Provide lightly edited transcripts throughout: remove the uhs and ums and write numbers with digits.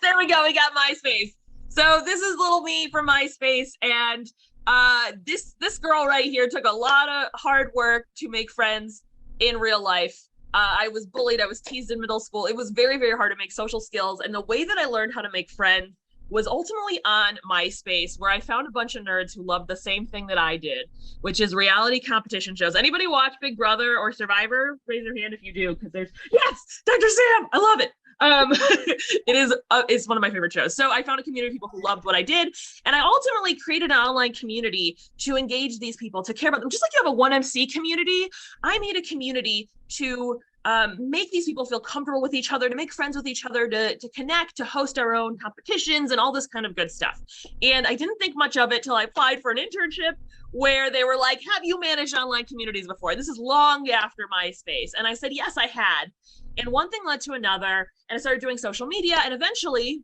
there we go. We got MySpace. So this is little me from MySpace, and this girl right here took a lot of hard work to make friends in real life. I was bullied. I was teased in middle school. It was very, very hard to make social skills. And the way that I learned how to make friends was ultimately on MySpace, where I found a bunch of nerds who loved the same thing that I did, which is reality competition shows. Anybody watch Big Brother or Survivor? Raise your hand if you do, because there's, yes, Dr. Sam, I love it. It's one of my favorite shows. So I found a community of people who loved what I did. And I ultimately created an online community to engage these people, to care about them. Just like you have a 1MC community, I made a community to make these people feel comfortable with each other, to make friends with each other, to connect, to host our own competitions and all this kind of good stuff. And I didn't think much of it till I applied for an internship where they were like, have you managed online communities before? This is long after MySpace. And I said, yes, I had. And one thing led to another, and I started doing social media, and eventually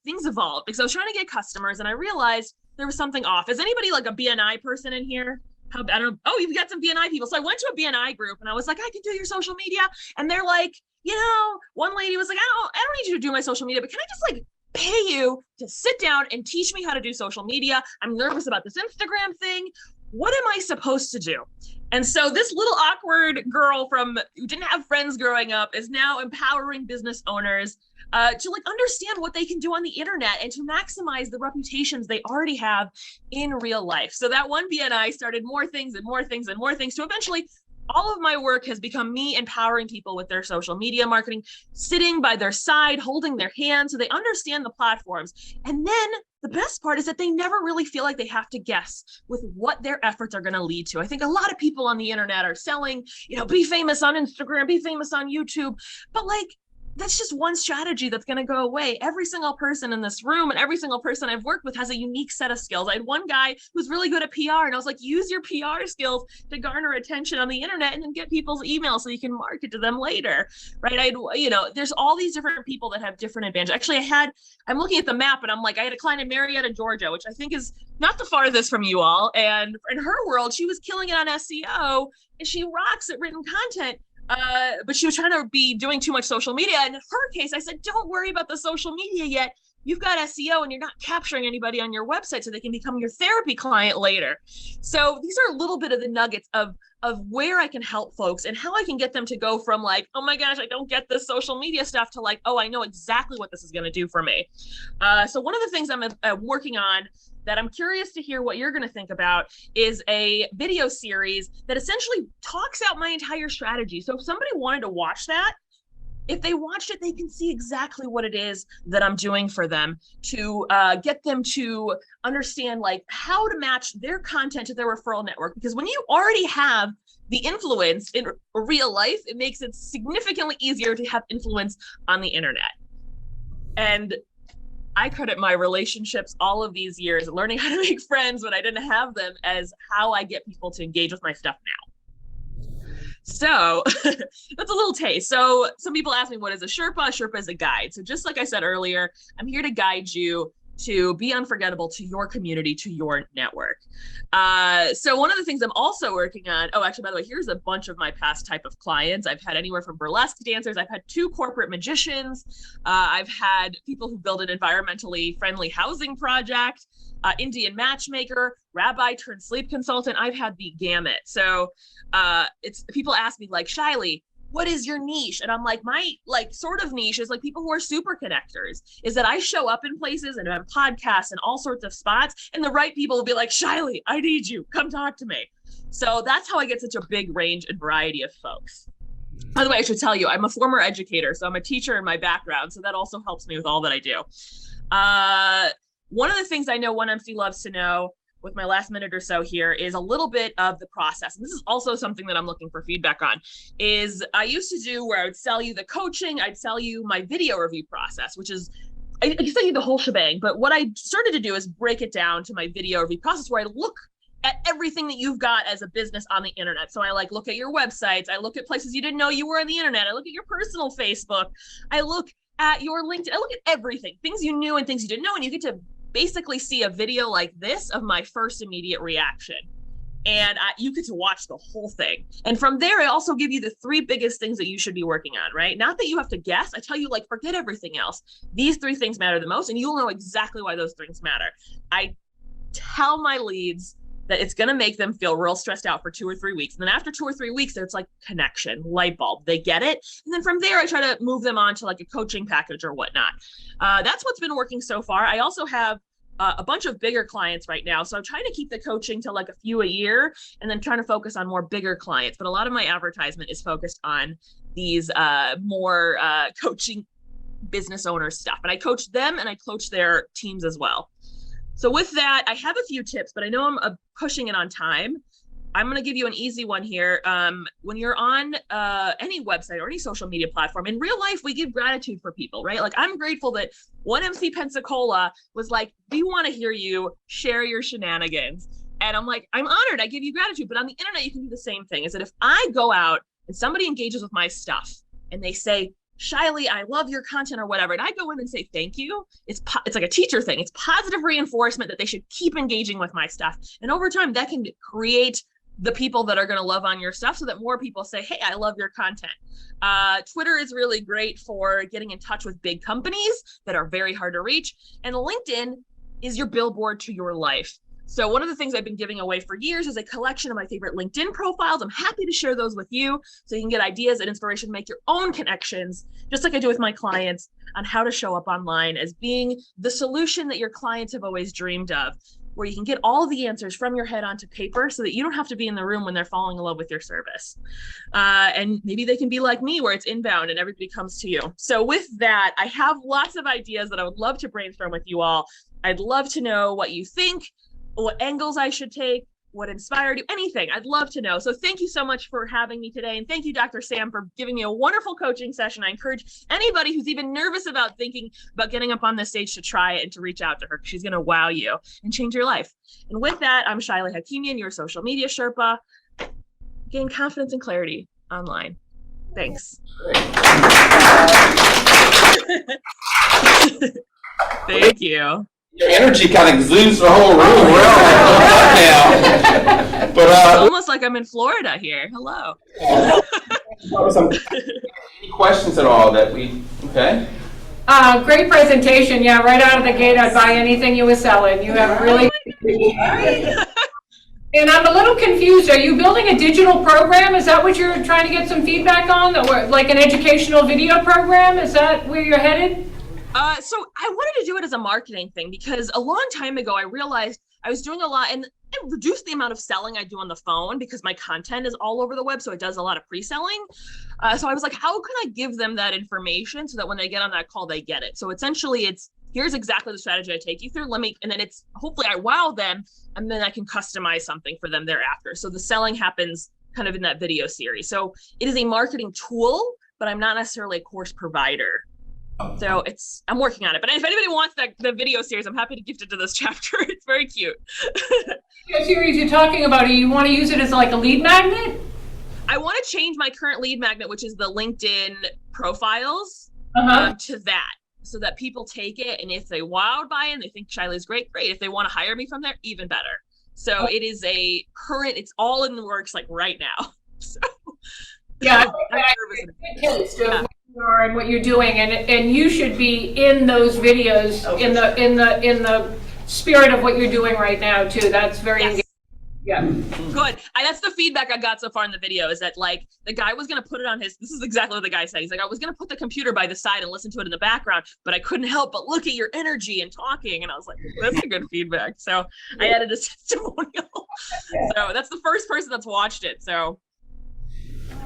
things evolved because I was trying to get customers, and I realized there was something off. Is anybody like a BNI person in here? I don't know. Oh, you've got some BNI people. So I went to a BNI group and I was like, I can do your social media. And they're like, one lady was like, I don't need you to do my social media, but can I just like pay you to sit down and teach me how to do social media? I'm nervous about this Instagram thing. What am I supposed to do? And so this little awkward girl who didn't have friends growing up is now empowering business owners to like understand what they can do on the internet and to maximize the reputations they already have in real life. So that one BNI started more things and more things and more things to eventually all of my work has become me empowering people with their social media marketing, sitting by their side, holding their hand so they understand the platforms. And then the best part is that they never really feel like they have to guess with what their efforts are going to lead to. I think a lot of people on the internet are selling, be famous on Instagram, be famous on YouTube, but like, that's just one strategy that's going to go away. Every single person in this room and every single person I've worked with has a unique set of skills. I had one guy who's really good at PR, and I was like, use your PR skills to garner attention on the internet and then get people's emails so you can market to them later, right? There's all these different people that have different advantages. Actually, I'm looking at the map and I'm like, I had a client in Marietta, Georgia, which I think is not the farthest from you all. And in her world, she was killing it on SEO and she rocks at written content. But she was trying to be doing too much social media. And in her case, I said, don't worry about the social media yet. You've got SEO and you're not capturing anybody on your website so they can become your therapy client later. So these are a little bit of the nuggets of where I can help folks and how I can get them to go from like, oh my gosh, I don't get this social media stuff to like, oh, I know exactly what this is going to do for me. So one of the things I'm working on that I'm curious to hear what you're going to think about is a video series that essentially talks out my entire strategy. So if somebody wanted to watch that, if they watched it, they can see exactly what it is that I'm doing for them to get them to understand like how to match their content to their referral network. Because when you already have the influence in real life, it makes it significantly easier to have influence on the internet. And I credit my relationships all of these years learning how to make friends when I didn't have them as how I get people to engage with my stuff now. So that's a little taste. So some people ask me, what is a Sherpa? A Sherpa is a guide. So just like I said earlier, I'm here to guide you to be unforgettable to your community, to your network. So one of the things I'm also working on, actually, by the way, here's a bunch of my past type of clients. I've had anywhere from burlesque dancers. I've had 2 corporate magicians. I've had people who build an environmentally friendly housing project, Indian matchmaker, rabbi turned sleep consultant. I've had the gamut. So it's people ask me like, Shiley, what is your niche? And I'm like, my like sort of niche is like people who are super connectors, is that I show up in places and have podcasts and all sorts of spots, and the right people will be like, Shiley, I need you, come talk to me. So that's how I get such a big range and variety of folks. By the way, I should tell you, I'm a former educator, so I'm a teacher in my background, so that also helps me with all that I do. One of the things I know 1MC loves to know with my last minute or so here is a little bit of the process. And this is also something that I'm looking for feedback on, is I used to do where I would sell you the coaching, I'd sell you my video review process, which is, I can sell you the whole shebang, but what I started to do is break it down to my video review process where I look at everything that you've got as a business on the internet. So I like look at your websites, I look at places you didn't know you were on the internet, I look at your personal Facebook, I look at your LinkedIn, I look at everything, things you knew and things you didn't know, and you get to basically see a video like this of my first immediate reaction. and you get to watch the whole thing. And from there, I also give you the 3 biggest things that you should be working on, right? Not that you have to guess. I tell you, like, forget everything else. These 3 things matter the most, and you'll know exactly why those things matter. I tell my leads that it's going to make them feel real stressed out for 2 or 3 weeks. And then after 2 or 3 weeks, there's like connection, light bulb, they get it. And then from there, I try to move them on to like a coaching package or whatnot. That's what's been working so far. I also have a bunch of bigger clients right now. So I'm trying to keep the coaching to like a few a year and then trying to focus on more bigger clients. But a lot of my advertisement is focused on these more coaching business owner stuff. And I coach them and I coach their teams as well. So with that, I have a few tips, but I know I'm pushing it on time. I'm going to give you an easy one here. When you're on any website or any social media platform, in real life, we give gratitude for people, right? Like, I'm grateful that one MC Pensacola was like, we want to hear you share your shenanigans. And I'm like, I'm honored. I give you gratitude. But on the internet, you can do the same thing. Is that if I go out and somebody engages with my stuff and they say, Shiley, I love your content or whatever, and I go in and say thank you, it's like a teacher thing. It's positive reinforcement that they should keep engaging with my stuff. And over time, that can create the people that are going to love on your stuff so that more people say, hey, I love your content. Twitter is really great for getting in touch with big companies that are very hard to reach. And LinkedIn is your billboard to your life. So one of the things I've been giving away for years is a collection of my favorite LinkedIn profiles. I'm happy to share those with you so you can get ideas and inspiration, make your own connections, just like I do with my clients, on how to show up online as being the solution that your clients have always dreamed of, where you can get all the answers from your head onto paper so that you don't have to be in the room when they're falling in love with your service. And maybe they can be like me, where it's inbound and everybody comes to you. So with that, I have lots of ideas that I would love to brainstorm with you all. I'd love to know what you think, what angles I should take, what inspired you, anything. I'd love to know. So thank you so much for having me today. And thank you, Dr. Sam, for giving me a wonderful coaching session. I encourage anybody who's even nervous about thinking about getting up on this stage to try it and to reach out to her. She's going to wow you and change your life. And with that, I'm Shiley Hakimian, your social media Sherpa. Gain confidence and clarity online. Thanks. Thank you. Your energy kind of exudes the whole room. We're all now. But it's almost like I'm in Florida here. Hello. Any questions at all that we, okay? Great presentation. Yeah, right out of the gate, I'd buy anything you were selling. You have really. And I'm a little confused. Are you building a digital program? Is that what you're trying to get some feedback on? Or like an educational video program? Is that where you're headed? So I wanted to do it as a marketing thing because a long time ago, I realized I was doing a lot and it reduced the amount of selling I do on the phone because my content is all over the web. So it does a lot of pre-selling. So I was like, how can I give them that information so that when they get on that call, they get it? So essentially it's, here's exactly the strategy I take you through. And then it's, hopefully I wow them and then I can customize something for them thereafter. So the selling happens kind of in that video series. So it is a marketing tool, but I'm not necessarily a course provider. So I'm working on it. But if anybody wants the video series, I'm happy to gift it to this chapter. It's very cute. The series you're talking about, you want to use it as like a lead magnet? I want to change my current lead magnet, which is the LinkedIn profiles, to that, so that people take it. And if they wowed by it and they think Shiley's great. If they want to hire me from there, even better. So it is a current, it's all in the works like right now. So yeah, and what you're doing, and you should be in those videos in the spirit of what you're doing right now too. That's very engaging. Yeah, good. That's the feedback I got so far in the video, is that like the guy was going to put it on this is exactly what the guy said. He's like, I was going to put the computer by the side and listen to it in the background, but I couldn't help but look at your energy and talking. And I was like, that's a good feedback. So I added a testimonial. So that's the first person that's watched it. So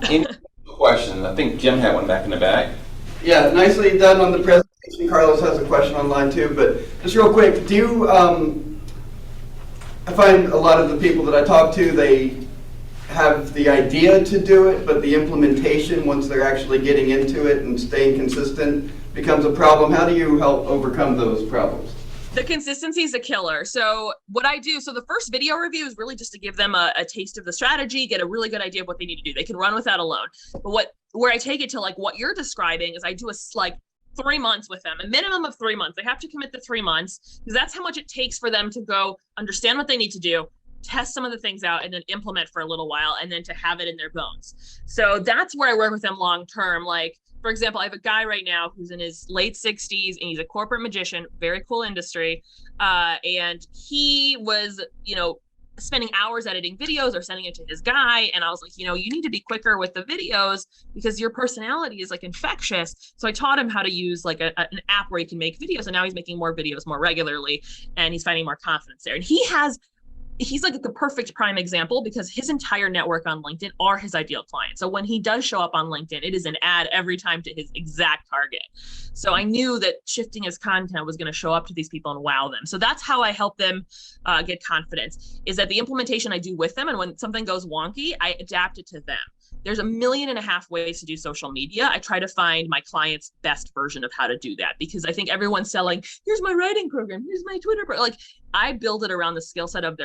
any questions? I think Jim had one back in the back. Yeah, nicely done on the presentation. Carlos has a question online too, but just real quick, do you, I find a lot of the people that I talk to, they have the idea to do it, but the implementation, once they're actually getting into it and staying consistent, becomes a problem. How do you help overcome those problems? The consistency is a killer. So what I do, so the first video review is really just to give them a taste of the strategy, get a really good idea of what they need to do. They can run with that alone. But where I take it to like what you're describing is I do like 3 months with them, a minimum of 3 months. They have to commit to 3 months because that's how much it takes for them to go understand what they need to do, test some of the things out and then implement for a little while and then to have it in their bones. So that's where I work with them long term. Like, for example, I have a guy right now who's in his late 60s and he's a corporate magician, very cool industry. And he was, spending hours editing videos or sending it to his guy. And I was like, you need to be quicker with the videos because your personality is like infectious. So I taught him how to use like an app where he can make videos. And now he's making more videos more regularly and he's finding more confidence there. And he's like the perfect prime example because his entire network on LinkedIn are his ideal clients. So when he does show up on LinkedIn, it is an ad every time to his exact target. So I knew that shifting his content was going to show up to these people and wow them. So that's how I help them get confidence, is that the implementation I do with them. And when something goes wonky, I adapt it to them. There's 1.5 million ways to do social media. I try to find my client's best version of how to do that because I think everyone's selling, here's my writing program, here's my Twitter program. Like I build it around the skill set of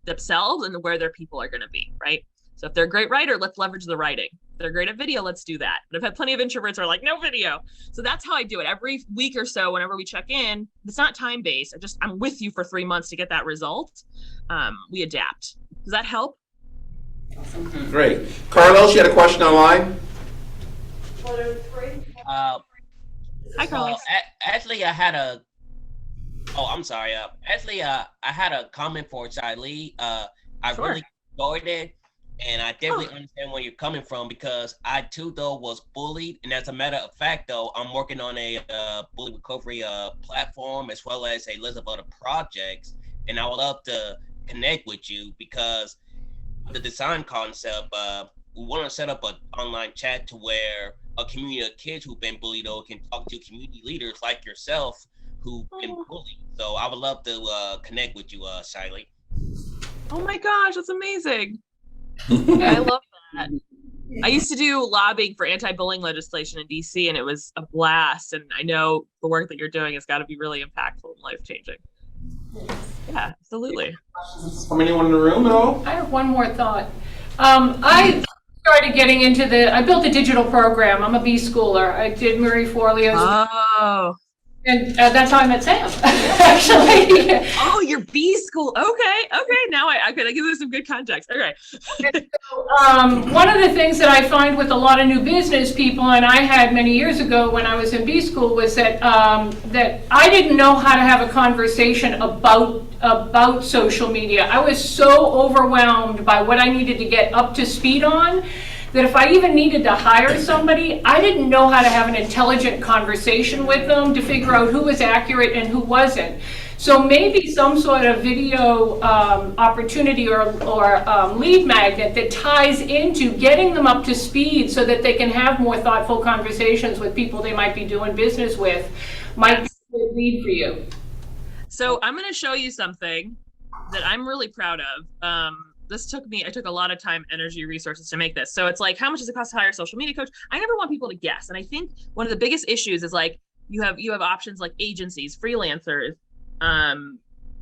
themselves and where their people are going to be, right? So if they're a great writer, let's leverage the writing. If they're great at video, let's do that. But I've had plenty of introverts who are like, no video. So that's how I do it. Every week or so, whenever we check in, it's not time-based. I'm with you for 3 months to get that result. We adapt. Does that help? Great. Carlos, you had a question online? Hi, Carlos. Actually, I had a. Oh, I'm sorry. I had a comment for Shiley. I Sure. really enjoyed it, and I definitely understand where you're coming from because I too though was bullied, and as a matter of fact, though, I'm working on a bully recovery platform as well as a list of other projects, and I would love to connect with you because the design concept. We want to set up an online chat to where a community of kids who've been bullied though can talk to community leaders like yourself who've been bullied. So I would love to connect with you, Shiley. Oh my gosh, that's amazing. I love that. I used to do lobbying for anti-bullying legislation in DC and it was a blast. And I know the work that you're doing has got to be really impactful and life-changing. Yeah, absolutely. From anyone in the room at all? I have one more thought. I started getting into I built a digital program. I'm a B schooler. I did Marie Forleo's. Oh. And that's how I met Sam, actually. Oh, your B school. Okay. Now I could give this some good context. Okay. One of the things that I find with a lot of new business people, and I had many years ago when I was in B school, was that that I didn't know how to have a conversation about social media. I was so overwhelmed by what I needed to get up to speed on that if I even needed to hire somebody, I didn't know how to have an intelligent conversation with them to figure out who was accurate and who wasn't. So maybe some sort of video opportunity or lead magnet that ties into getting them up to speed so that they can have more thoughtful conversations with people they might be doing business with might be a good lead for you. So I'm going to show you something that I'm really proud of. I took a lot of time, energy, resources to make this. So it's like, how much does it cost to hire a social media coach? I never want people to guess. And I think one of the biggest issues is like, you have options like agencies, freelancers,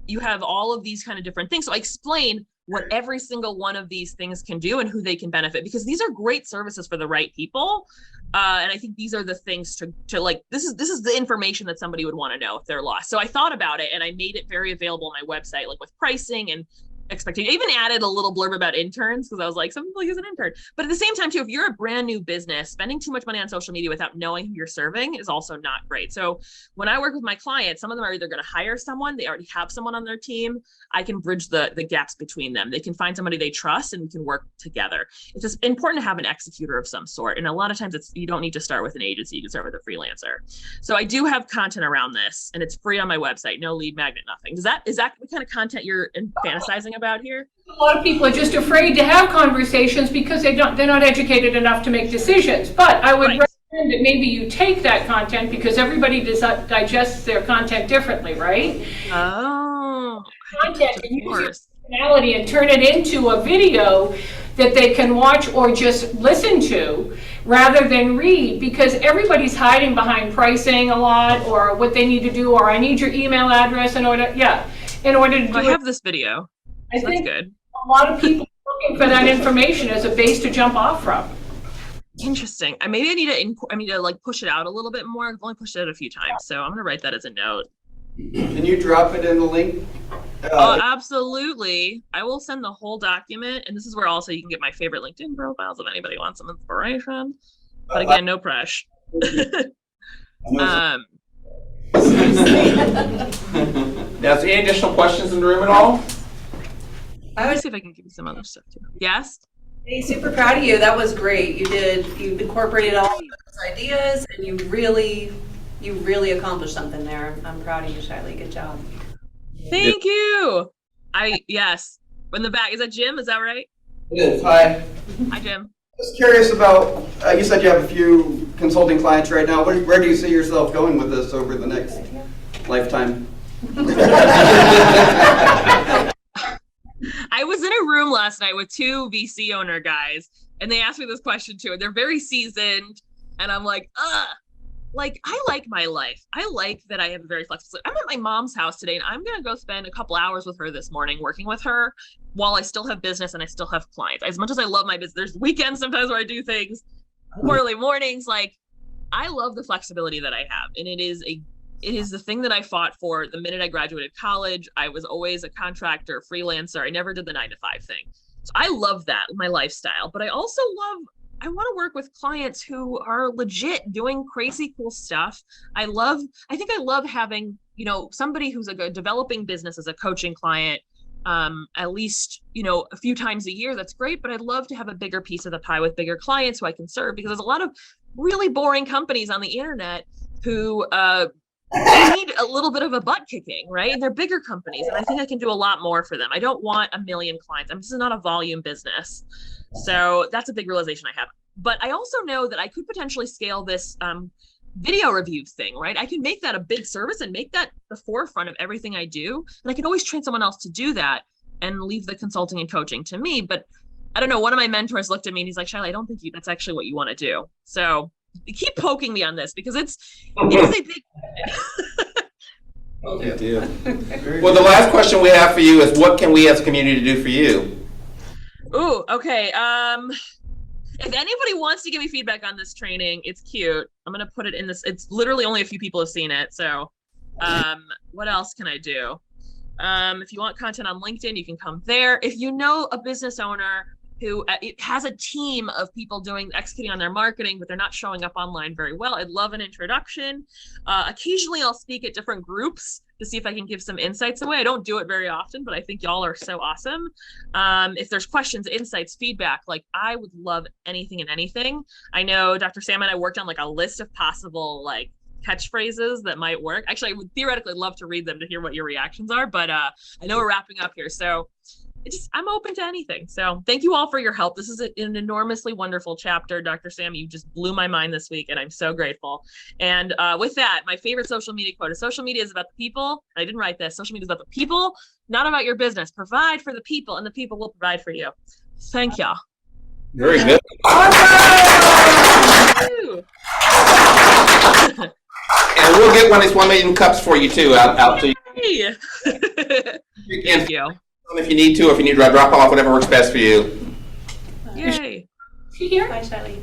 you have all of these kind of different things. So I explain what every single one of these things can do and who they can benefit, because these are great services for the right people. And I think these are the things to like, this is the information that somebody would want to know if they're lost. So I thought about it and I made it very available on my website, like with pricing and expectation. I even added a little blurb about interns because I was like, some people use an intern. But at the same time, too, if you're a brand new business, spending too much money on social media without knowing who you're serving is also not great. So when I work with my clients, some of them are either going to hire someone, they already have someone on their team. I can bridge the gaps between them. They can find somebody they trust and we can work together. It's just important to have an executor of some sort. And a lot of times you don't need to start with an agency, you can start with a freelancer. So I do have content around this and it's free on my website, no lead magnet, nothing. Is that the kind of content you're fantasizing about here? A lot of people are just afraid to have conversations because they're not educated enough to make decisions. But I would recommend that maybe you take that content because everybody digests their content differently, right? Oh, Content and use your personality and turn it into a video that they can watch or just listen to rather than read, because everybody's hiding behind pricing a lot or what they need to do, or I need your email address in order to do it. I have this video. I so think that's good. A lot of people are looking for that information as a base to jump off from. Interesting. I need to like push it out a little bit more. I've only pushed it out a few times, so I'm gonna write that as a note. Can you drop it in the link? Absolutely. I will send the whole document, and this is where also you can get my favorite LinkedIn profiles if anybody wants some inspiration. But again, no pressure. Now, is there any additional questions in the room at all? Let me see if I can give you some other stuff too. Yes? Hey, super proud of you. That was great. You incorporated all those ideas, and you really accomplished something there. I'm proud of you, Shiley. Good job. Thank you. Yes. In the back, is that Jim? Is that right? It is. Hi. Hi, Jim. Just curious about, you said you have a few consulting clients right now. Where do you see yourself going with this over the next lifetime? I was in a room last night with two VC owner guys, and they asked me this question too. They're very seasoned, and I'm like, like, I like my life. I like that I have a very flexible. I'm at my mom's house today, and I'm gonna go spend a couple hours with her this morning, working with her while I still have business and I still have clients. As much as I love my business, there's weekends sometimes where I do things, early mornings. Like, I love the flexibility that I have, and it is the thing that I fought for the minute I graduated college. I was always a contractor, freelancer. I never did the 9-to-5 thing. So I love that, my lifestyle. But I also I want to work with clients who are legit doing crazy cool stuff. I think I love having, somebody who's a developing business as a coaching client, at least, a few times a year. That's great. But I'd love to have a bigger piece of the pie with bigger clients who I can serve, because there's a lot of really boring companies on the internet who, they need a little bit of a butt kicking, right? And they're bigger companies, and I think I can do a lot more for them. I don't want a million clients. This is not a volume business. So that's a big realization I have. But I also know that I could potentially scale this video review thing, right? I can make that a big service and make that the forefront of everything I do. And I could always train someone else to do that and leave the consulting and coaching to me. But I don't know, one of my mentors looked at me and he's like, Shiley, I don't think that's actually what you want to do. So keep poking me on this, because it is a big You do. Well, the last question we have for you is, what can we as a community do for you? Ooh, okay. If anybody wants to give me feedback on this training, it's cute. I'm gonna put it in this. It's literally only a few people have seen it. So what else can I do? If you want content on LinkedIn, you can come there. If you know a business owner who has a team of people executing on their marketing, but they're not showing up online very well, I'd love an introduction. Occasionally I'll speak at different groups to see if I can give some insights away. I don't do it very often, but I think y'all are so awesome. If there's questions, insights, feedback, like, I would love anything and anything. I know Dr. Sam and I worked on like a list of possible catchphrases that might work. Actually, I would theoretically love to read them to hear what your reactions are, but I know we're wrapping up here. So I'm open to anything. So thank you all for your help. This is an enormously wonderful chapter. Dr. Sam, you just blew my mind this week, and I'm so grateful. And with that, my favorite social media quote is, social media is about the people. I didn't write this. Social media is about the people, not about your business. Provide for the people, and the people will provide for you. Thank y'all. Very good. And we'll get one of these 1 million cups for you too, out to you. Thank you. If you need to, or if you need to drop off, whatever works best for you. Yay. She here? Bye, Shiley.